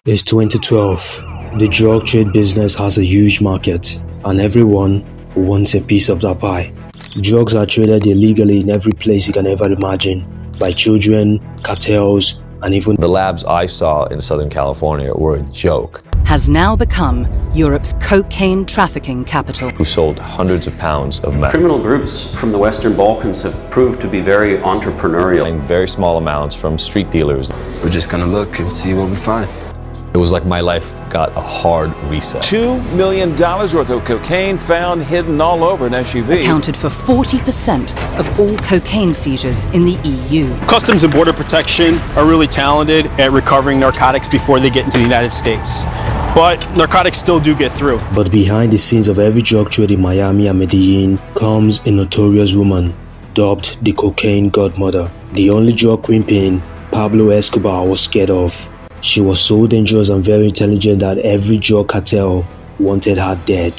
It's 2012. The drug trade business has a huge market, and everyone wants a piece of that pie. Drugs are traded illegally in every place you can ever imagine, by children, cartels, and even the labs I saw in Southern California were a joke. Has now become Europe's cocaine trafficking capital. Who sold hundreds of pounds of meth. Criminal groups from the Western Balkans have proved to be very entrepreneurial. In very small amounts from street dealers. We're just gonna look and see what we find. It was like my life got a hard reset. $2 million worth of cocaine found hidden all over an SUV. Accounted for 40% of all cocaine seizures in the EU. Customs and Border Protection are really talented at recovering narcotics before they get into the United States. But narcotics still do get through. But behind the scenes of every drug trade in Miami and Medellin comes a notorious woman, dubbed the Cocaine Godmother. The only drug queenpin Pablo Escobar was scared of. She was so dangerous and very intelligent that every drug cartel wanted her dead.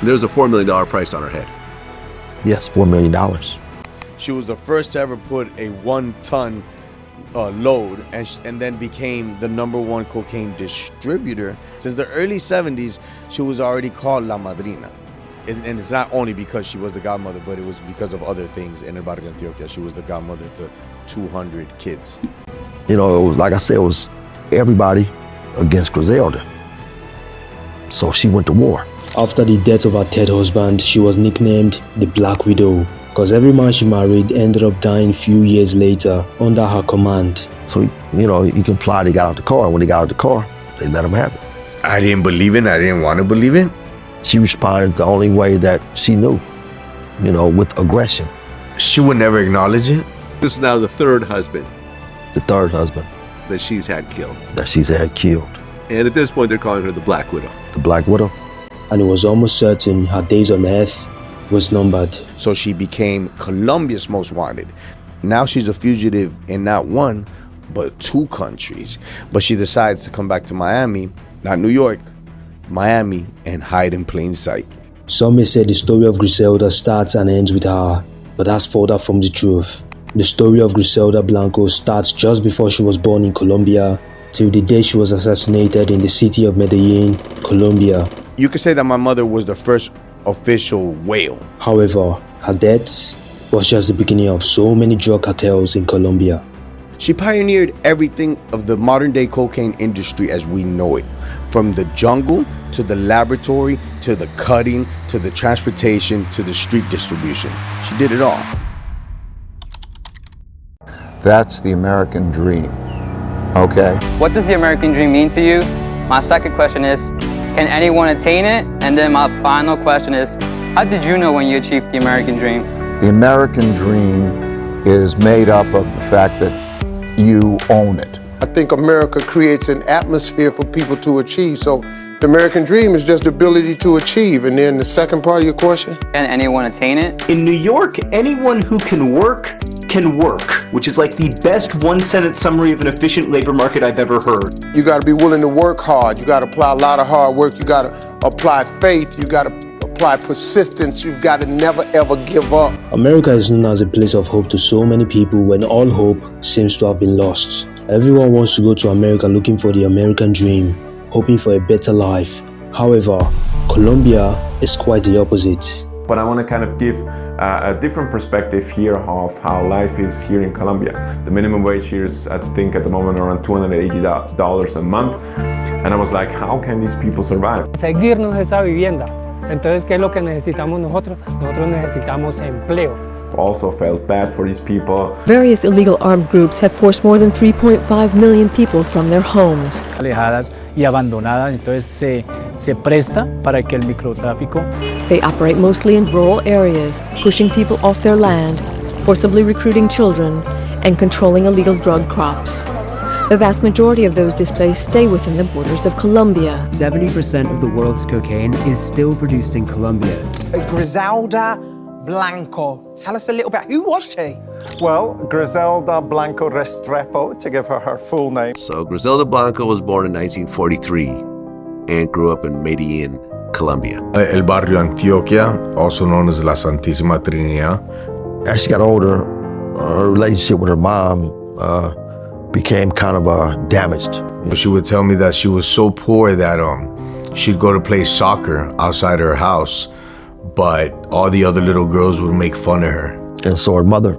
There was a $4 million price on her head. Yes, $4 million. She was the first to ever put a 1-ton load and then became the #1 cocaine distributor. Since the early 70s, she was already called La Madrina. And it's not only because she was the godmother, but it was because of other things. In El Barrio Antioquia, she was the godmother to 200 kids. You know, it was, like I said, it was everybody against Griselda. So she went to war. After the death of her third husband, she was nicknamed the Black Widow, because every man she married ended up dying a few years later under her command. So, you know, you can imply they got out the car, and when they got out the car, they let them have it. I didn't believe it. I didn't want to believe it. She responded the only way that she knew, you know, with aggression. She would never acknowledge it. This is now the third husband. The third husband. That she's had killed. That she's had killed. And at this point, they're calling her the Black Widow. The Black Widow. And it was almost certain her days on earth was numbered. So she became Colombia's most wanted. Now she's a fugitive in not one, but 2 countries. But she decides to come back to Miami, not New York, Miami, and hide in plain sight. Some may say the story of Griselda starts and ends with her, but that's further from the truth. The story of Griselda Blanco starts just before she was born in Colombia, till the day she was assassinated in the city of Medellin, Colombia. You could say that my mother was the first official whale. However, her death was just the beginning of so many drug cartels in Colombia. She pioneered everything of the modern day cocaine industry as we know it. From the jungle, to the laboratory, to the cutting, to the transportation, to the street distribution. She did it all. That's the American dream, okay? What does the American dream mean to you? My second question is, can anyone attain it? And then my final question is, how did you know when you achieved the American dream? The American dream is made up of the fact that you own it. I think America creates an atmosphere for people to achieve. So the American dream is just the ability to achieve. And then the second part of your question? Can anyone attain it? In New York, anyone who can work, which is like the best one-sentence summary of an efficient labor market I've ever heard. You gotta be willing to work hard. You gotta apply a lot of hard work. You gotta apply faith. You gotta apply persistence. You've gotta never ever give up. America is known as a place of hope to so many people when all hope seems to have been lost. Everyone wants to go to America looking for the American dream, hoping for a better life. However, Colombia is quite the opposite. But I want to kind of give a different perspective here of how life is here in Colombia. The minimum wage here is, I think, at the moment around $280 a month. And I was like, how can these people survive? Seguirnos esa vivienda. Entonces, ¿qué es lo que necesitamos nosotros? Nosotros necesitamos empleo. Also felt bad for these people. Various illegal armed groups have forced more than 3.5 million people from their homes. Alejadas y abandonadas, entonces se presta para que el microtráfico. They operate mostly in rural areas, pushing people off their land, forcibly recruiting children, and controlling illegal drug crops. The vast majority of those displaced stay within the borders of Colombia. 70% of the world's cocaine is still produced in Colombia. Griselda Blanco. Tell us a little bit. Who was she? Well, Griselda Blanco Restrepo, to give her her full name. So Griselda Blanco was born in 1943 and grew up in Medellin, Colombia. El Barrio Antioquia, also known as La Santísima Trinidad. As she got older, her relationship with her mom became kind of damaged. She would tell me that she was so poor that she'd go to play soccer outside her house, but all the other little girls would make fun of her. And so her mother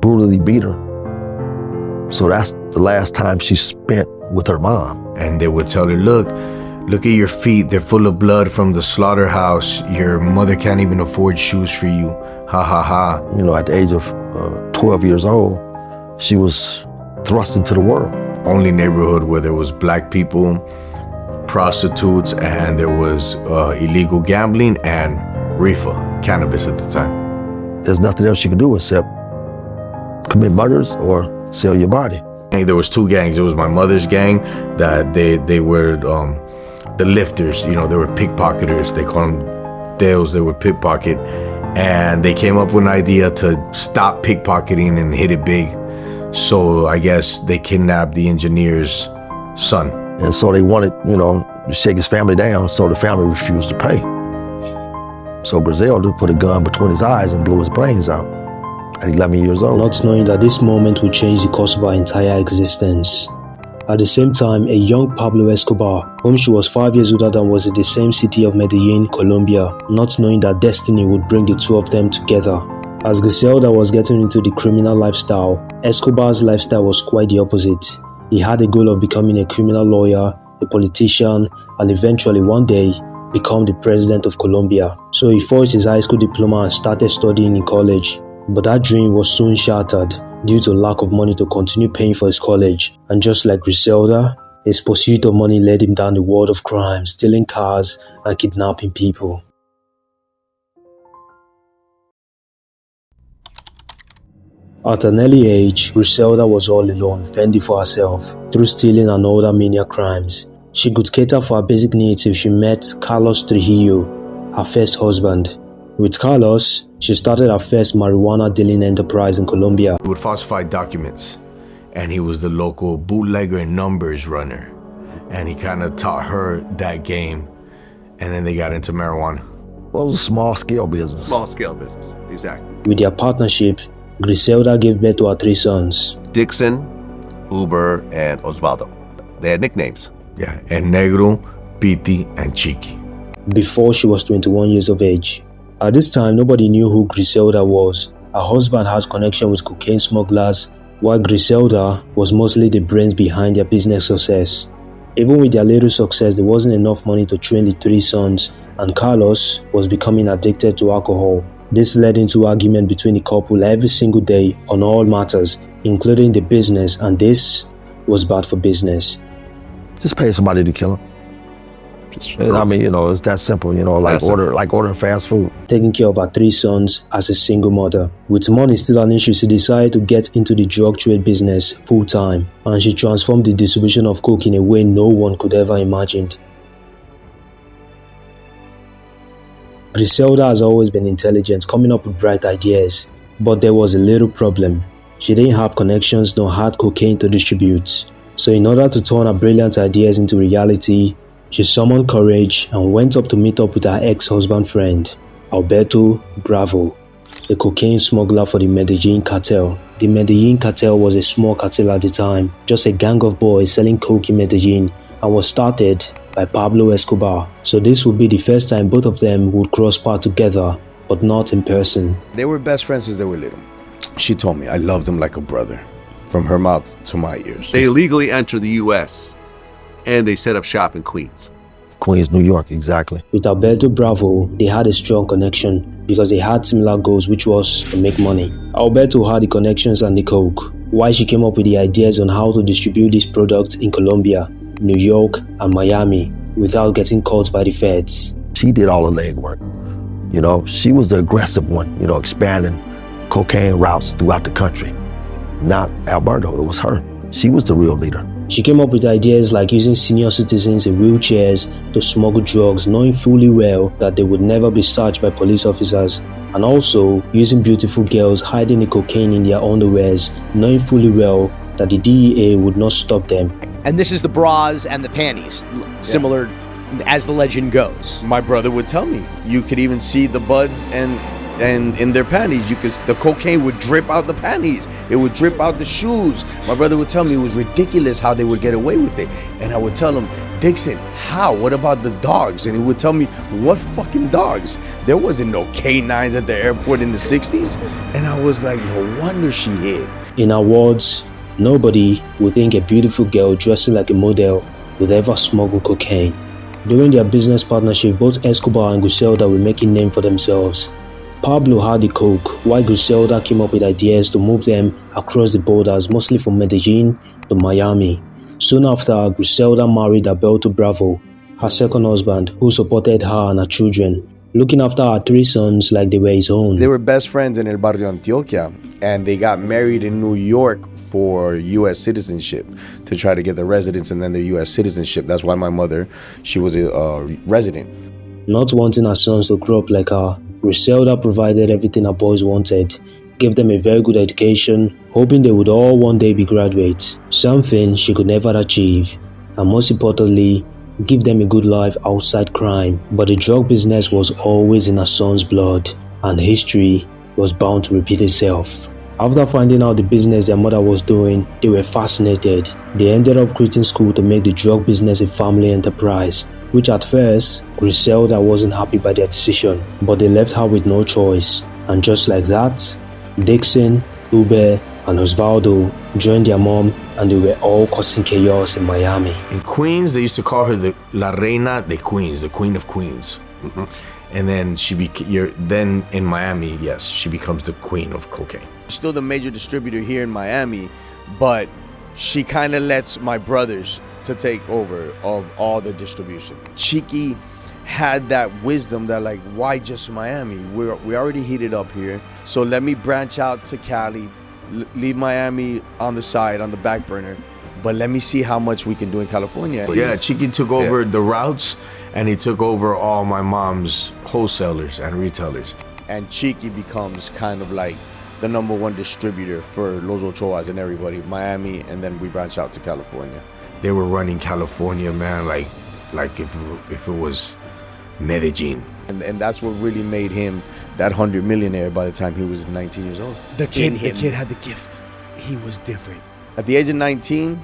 brutally beat her. So that's the last time she spent with her mom. And they would tell her, look at your feet. They're full of blood from the slaughterhouse. Your mother can't even afford shoes for you. Ha, ha, ha. You know, at the age of 12 years old, she was thrust into the world. Only neighborhood where there was black people, prostitutes, and there was illegal gambling and reefer, cannabis at the time. There's nothing else you can do except commit murders or sell your body. And there was two gangs. It was my mother's gang that they were the lifters. You know, they were pickpocketers. They call them Dales. They were pickpocket, and they came up with an idea to stop pickpocketing and hit it big. So I guess they kidnapped the engineer's son. And so they wanted, you know, to shake his family down. So the family refused to pay. So Griselda put a gun between his eyes and blew his brains out at 11 years old. Not knowing that this moment would change the course of her entire existence. At the same time, a young Pablo Escobar, whom she was 5 years older than, was in the same city of Medellin, Colombia, not knowing that destiny would bring the two of them together. As Griselda was getting into the criminal lifestyle, Escobar's lifestyle was quite the opposite. He had a goal of becoming a criminal lawyer, a politician, and eventually one day become the president of Colombia. So he forged his high school diploma and started studying in college. But that dream was soon shattered due to lack of money to continue paying for his college. And just like Griselda, his pursuit of money led him down the world of crime, stealing cars and kidnapping people. At an early age, Griselda was all alone, fending for herself through stealing and other menial crimes. She could cater for her basic needs if she met Carlos Trujillo, her first husband. With Carlos, she started her first marijuana dealing enterprise in Colombia. He would falsify documents, and he was the local bootlegger and numbers runner. And he kind of taught her that game, and then they got into marijuana. Well, it was a small-scale business. Small-scale business, exactly. With their partnership, Griselda gave birth to her 3 sons. Dixon, Uber, and Osvaldo. They had nicknames. Yeah, El Negro, Piti, and Chiqui. Before she was 21 years of age. At this time, nobody knew who Griselda was. Her husband had connection with cocaine smugglers, while Griselda was mostly the brains behind their business success. Even with their little success, there wasn't enough money to train the 3 sons, and Carlos was becoming addicted to alcohol. This led into argument between the couple every single day on all matters, including the business, and this was bad for business. Just pay somebody to kill him. I mean, you know, it's that simple, you know, like ordering fast food. Taking care of her 3 sons as a single mother. With money still an issue, she decided to get into the drug trade business full time, and she transformed the distribution of coke in a way no one could ever imagine. Griselda has always been intelligent, coming up with bright ideas, but there was a little problem. She didn't have connections nor had cocaine to distribute. So in order to turn her brilliant ideas into reality, she summoned courage and went up to meet up with her ex-husband friend, Alberto Bravo, a cocaine smuggler for the Medellin cartel. The Medellin cartel was a small cartel at the time, just a gang of boys selling coke in Medellin, and was started by Pablo Escobar. So this would be the first time both of them would cross paths together, but not in person. They were best friends since they were little. She told me I loved him like a brother, from her mouth to my ears. They illegally entered the U.S. and they set up shop in Queens. Queens, New York, exactly. With Alberto Bravo, they had a strong connection because they had similar goals, which was to make money. Alberto had the connections and the coke, while she came up with the ideas on how to distribute this product in Colombia, New York, and Miami without getting caught by the feds. She did all the legwork. You know, she was the aggressive one, you know, expanding cocaine routes throughout the country. Not Alberto, it was her. She was the real leader. She came up with ideas like using senior citizens in wheelchairs to smuggle drugs, knowing fully well that they would never be searched by police officers, and also using beautiful girls hiding the cocaine in their underwears, knowing fully well that the DEA would not stop them. And this is the bras and the panties, similar as the legend goes. My brother would tell me, you could even see the buds and and in their panties, the cocaine would drip out the panties. It would drip out the shoes. My brother would tell me it was ridiculous how they would get away with it. And I would tell him, Dixon, how? What about the dogs? And he would tell me, what fucking dogs? There wasn't no K9s at the airport in the 60s. And I was like, no wonder she hid. In our words, nobody would think a beautiful girl dressing like a model would ever smuggle cocaine. During their business partnership, both Escobar and Griselda were making name for themselves. Pablo had the coke, while Griselda came up with ideas to move them across the borders, mostly from Medellin to Miami. Soon after, Griselda married Alberto Bravo, her second husband, who supported her and her children, looking after her 3 sons like they were his own. They were best friends in El Barrio Antioquia, and they got married in New York for U.S. citizenship, to try to get the residence and then the U.S. citizenship. That's why my mother, she was a resident. Not wanting her sons to grow up like her, Griselda provided everything her boys wanted, gave them a very good education, hoping they would all one day be graduates, something she could never achieve, and most importantly, give them a good life outside crime. But the drug business was always in her son's blood, and history was bound to repeat itself. After finding out the business their mother was doing, they were fascinated. They ended up quitting school to make the drug business a family enterprise, which at first, Griselda wasn't happy by their decision, but they left her with no choice. And just like that, Dixon, Ube, and Osvaldo joined their mom, and they were all causing chaos in Miami. In Queens, they used to call her the La Reina de Queens, the Queen of Queens. And then then in Miami, yes, she becomes the Queen of Cocaine. Still the major distributor here in Miami, but she kind of lets my brothers to take over of all the distribution. Chiqui had that wisdom that, like, why just Miami? We already heated up here, so let me branch out to Cali, leave Miami on the side, on the back burner, but let me see how much we can do in California. Yeah, Chiqui took over the routes, and he took over all my mom's wholesalers and retailers. And Chiqui becomes kind of like the #1 distributor for Los Ochoas and everybody, Miami, and then we branch out to California. They were running California, man, like if it was Medellin. And that's what really made him that 100 millionaire by the time he was 19 years old. The kid had the gift. He was different. At the age of 19,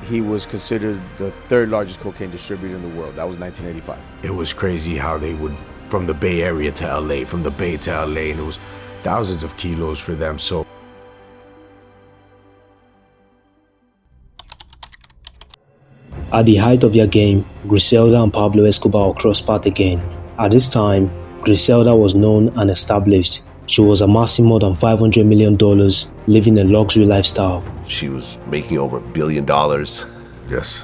he was considered the 3rd largest cocaine distributor in the world. That was 1985. It was crazy how they would, from the Bay Area to LA, from the Bay to LA, and it was thousands of kilos for them. So at the height of their game, Griselda and Pablo Escobar crossed paths again. At this time, Griselda was known and established. She was amassing more than $500 million, living a luxury lifestyle. She was making over $1 billion. Yes.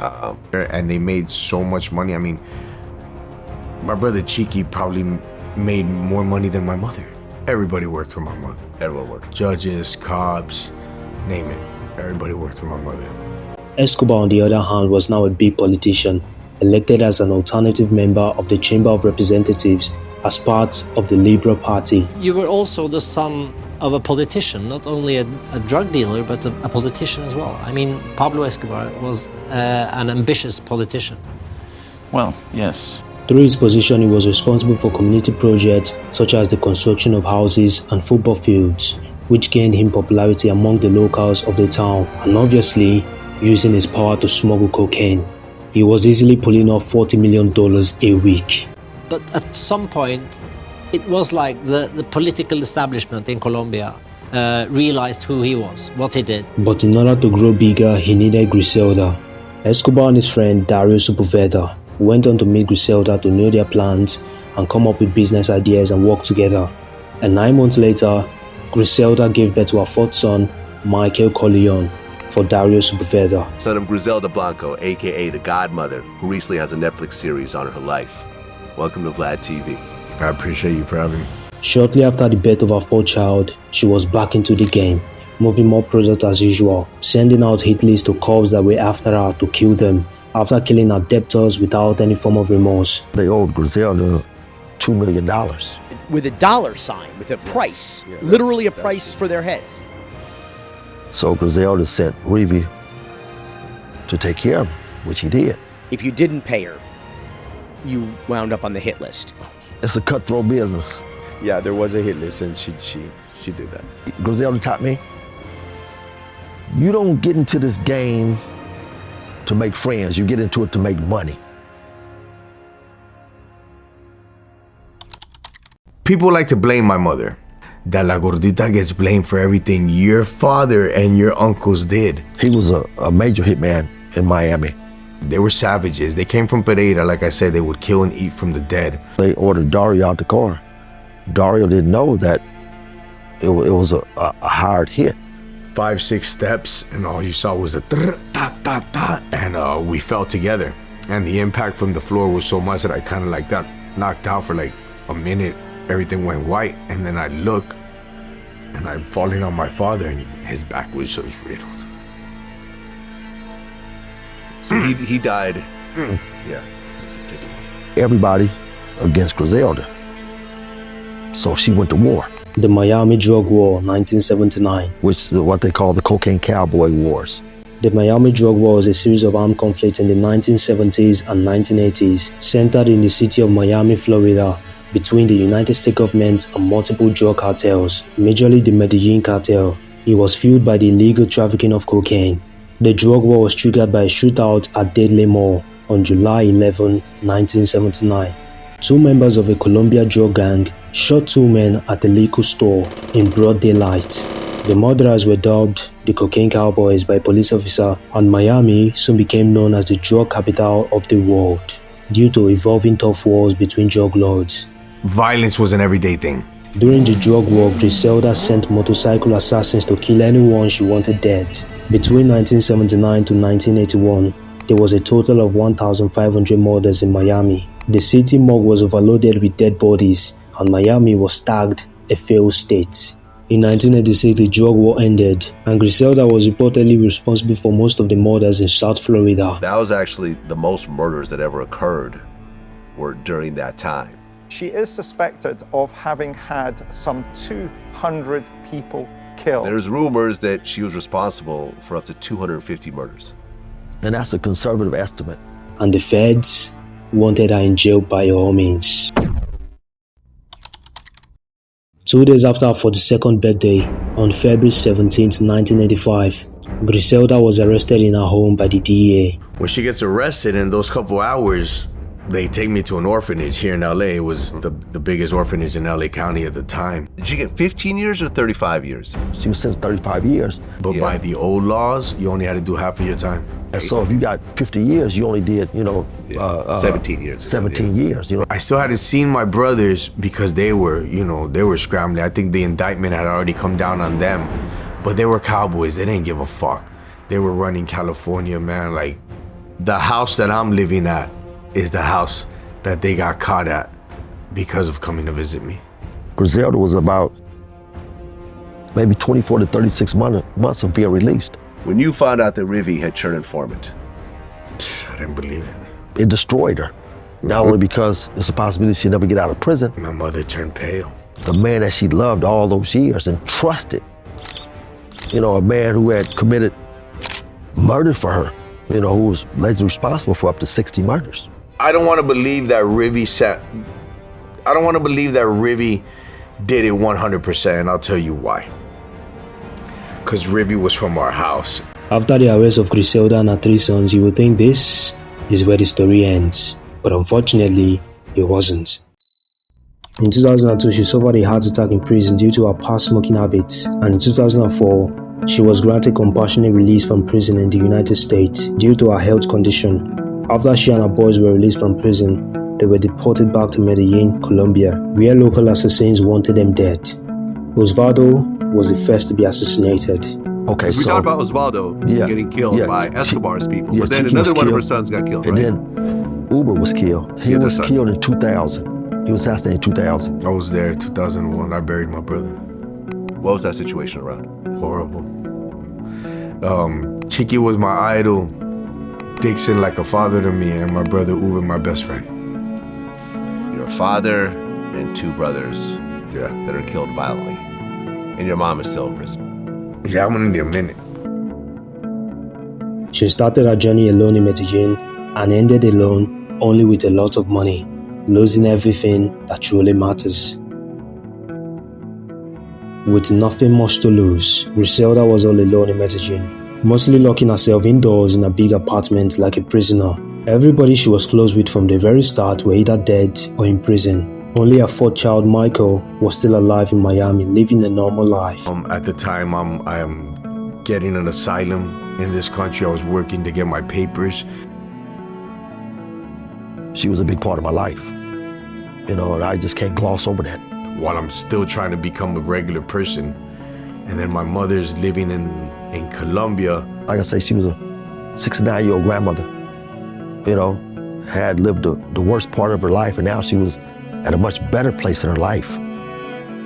And they made so much money. I mean, my brother Chiqui probably made more money than my mother. Everybody worked for my mother. Everyone worked. Judges, cops, name it. Everybody worked for my mother. Escobar, on the other hand, was now a big politician, elected as an alternative member of the Chamber of Representatives as part of the Liberal Party. You were also the son of a politician, not only a drug dealer, but a politician as well. I mean, Pablo Escobar was an ambitious politician. Well, yes. Through his position, he was responsible for community projects such as the construction of houses and football fields, which gained him popularity among the locals of the town, and obviously using his power to smuggle cocaine. He was easily pulling off $40 million a week. But at some point, it was like the political establishment in Colombia realized who he was, what he did. But in order to grow bigger, he needed Griselda. Escobar and his friend Dario Sepulveda went on to meet Griselda to know their plans and come up with business ideas and work together. And 9 months later, Griselda gave birth to her 4th son, Michael Corleone, for Dario Sepulveda. Son of Griselda Blanco, aka the Godmother, who recently has a Netflix series on her life. Welcome to Vlad TV. I appreciate you for having me. Shortly after the birth of her 4th child, she was back into the game, moving more product as usual, sending out hit lists to cops that were after her to kill them, after killing her debtors without any form of remorse. They owed Griselda $2 million. With a dollar sign, with a price, literally a price for their heads. So Griselda sent Reeve to take care of him, which he did. If you didn't pay her, you wound up on the hit list. It's a cutthroat business. Yeah, there was a hit list, and she did that. Griselda taught me, you don't get into this game to make friends, you get into it to make money. People like to blame my mother. That La Gordita gets blamed for everything your father and your uncles did. He was a major hitman in Miami. They were savages. They came from Pereira. Like I said, they would kill and eat from the dead. They ordered Dario out the car. Dario didn't know that it was a hard hit. 5-6 steps, and all you saw was the ta-ta-ta, and we fell together. And the impact from the floor was so much that I kind of like got knocked out for like a minute. Everything went white, and then I look, and I'm falling on my father, and his back was just riddled. So he died. Yeah. Everybody against Griselda. So she went to war. The Miami Drug War, 1979. Which is what they call the Cocaine Cowboy Wars. The Miami Drug War was a series of armed conflicts in the 1970s and 1980s, centered in the city of Miami, Florida, between the United States government and multiple drug cartels, majorly the Medellin cartel. It was fueled by the illegal trafficking of cocaine. The drug war was triggered by a shootout at Deadly Mall on July 11, 1979. Two members of a Colombia drug gang shot two men at a liquor store in broad daylight. The murderers were dubbed the Cocaine Cowboys by a police officer, and Miami soon became known as the drug capital of the world due to evolving tough wars between drug lords. Violence was an everyday thing. During the drug war, Griselda sent motorcycle assassins to kill anyone she wanted dead. Between 1979 to 1981, there was a total of 1,500 murders in Miami. The city morgue was overloaded with dead bodies, and Miami was tagged a failed state. In 1986, the drug war ended, and Griselda was reportedly responsible for most of the murders in South Florida. That was actually the most murders that ever occurred were during that time. She is suspected of having had some 200 people killed. There's rumors that she was responsible for up to 250 murders. And that's a conservative estimate. And the feds wanted her in jail by all means. 2 days after her 42nd birthday, on February 17, 1985, Griselda was arrested in her home by the DEA. When she gets arrested in those couple hours, they take me to an orphanage here in LA. It was the biggest orphanage in LA County at the time. Did she get 15 years or 35 years? She was sentenced 35 years. But by the old laws, you only had to do half of your time. And so if you got 50 years, you only did, 17 years. 17 years, I still hadn't seen my brothers because they were scrambling. I think the indictment had already come down on them. But they were cowboys. They didn't give a fuck. They were running California, man. Like, the house that I'm living at is the house that they got caught at because of coming to visit me. Griselda was about maybe 24 to 36 months of being released. When you found out that Rivy had turned informant, I didn't believe it. It destroyed her. Not only because it's a possibility she'd never get out of prison. My mother turned pale. The man that she loved all those years and trusted, a man who had committed murder for her, who was allegedly responsible for up to 60 murders. I don't want to believe that Rivy did it 100%, and I'll tell you why. Because Rivy was from our house. After the arrest of Griselda and her 3 sons, you would think this is where the story ends. But unfortunately, it wasn't. In 2002, she suffered a heart attack in prison due to her past smoking habits, and in 2004, she was granted compassionate release from prison in the United States due to her health condition. After she and her boys were released from prison, they were deported back to Medellin, Colombia, where local assassins wanted them dead. Osvaldo was the first to be assassinated. Okay, we talked about Osvaldo getting killed by Escobar's people, but then another one of her sons got killed, and right? then Uber was killed. He was killed in 2000. He was assassinated in 2000. I was there in 2001. I buried my brother. What was that situation around? Horrible. Chiqui was my idol. Dixon like a father to me, and my brother Uber my best friend. Your father and 2 brothers that are killed violently. And your mom is still in prison. Yeah, I'm gonna need a minute. She started her journey alone in Medellin and ended alone only with a lot of money, losing everything that truly matters. With nothing much to lose, Griselda was all alone in Medellin, mostly locking herself indoors in a big apartment like a prisoner. Everybody she was close with from the very start were either dead or in prison. Only her fourth child, Michael, was still alive in Miami, living a normal life. At the time, I am getting an asylum in this country. I was working to get my papers. She was a big part of my life, and I just can't gloss over that. While I'm still trying to become a regular person, and then my mother's living in Colombia. Like I say, she was a 69-year-old grandmother, had lived the worst part of her life, and now she was at a much better place in her life,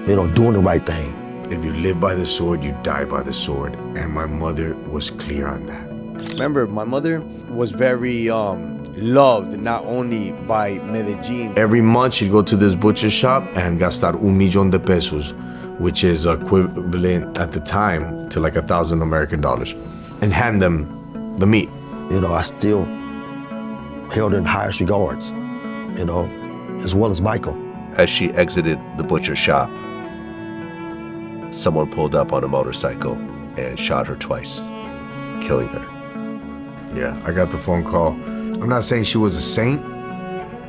doing the right thing. If you live by the sword, you die by the sword, and my mother was clear on that. Remember, my mother was very loved not only by Medellin. Every month she'd go to this butcher shop and gastar $1,000,000 which is equivalent at the time to like 1,000 American dollars, and hand them the meat. I still held her in highest regards, as well as Michael. As she exited the butcher shop, someone pulled up on a motorcycle and shot her twice, killing her. Yeah, I got the phone call. I'm not saying she was a saint,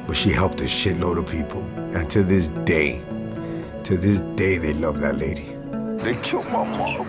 but she helped a shitload of people. And to this day, they love that lady. They killed my mom.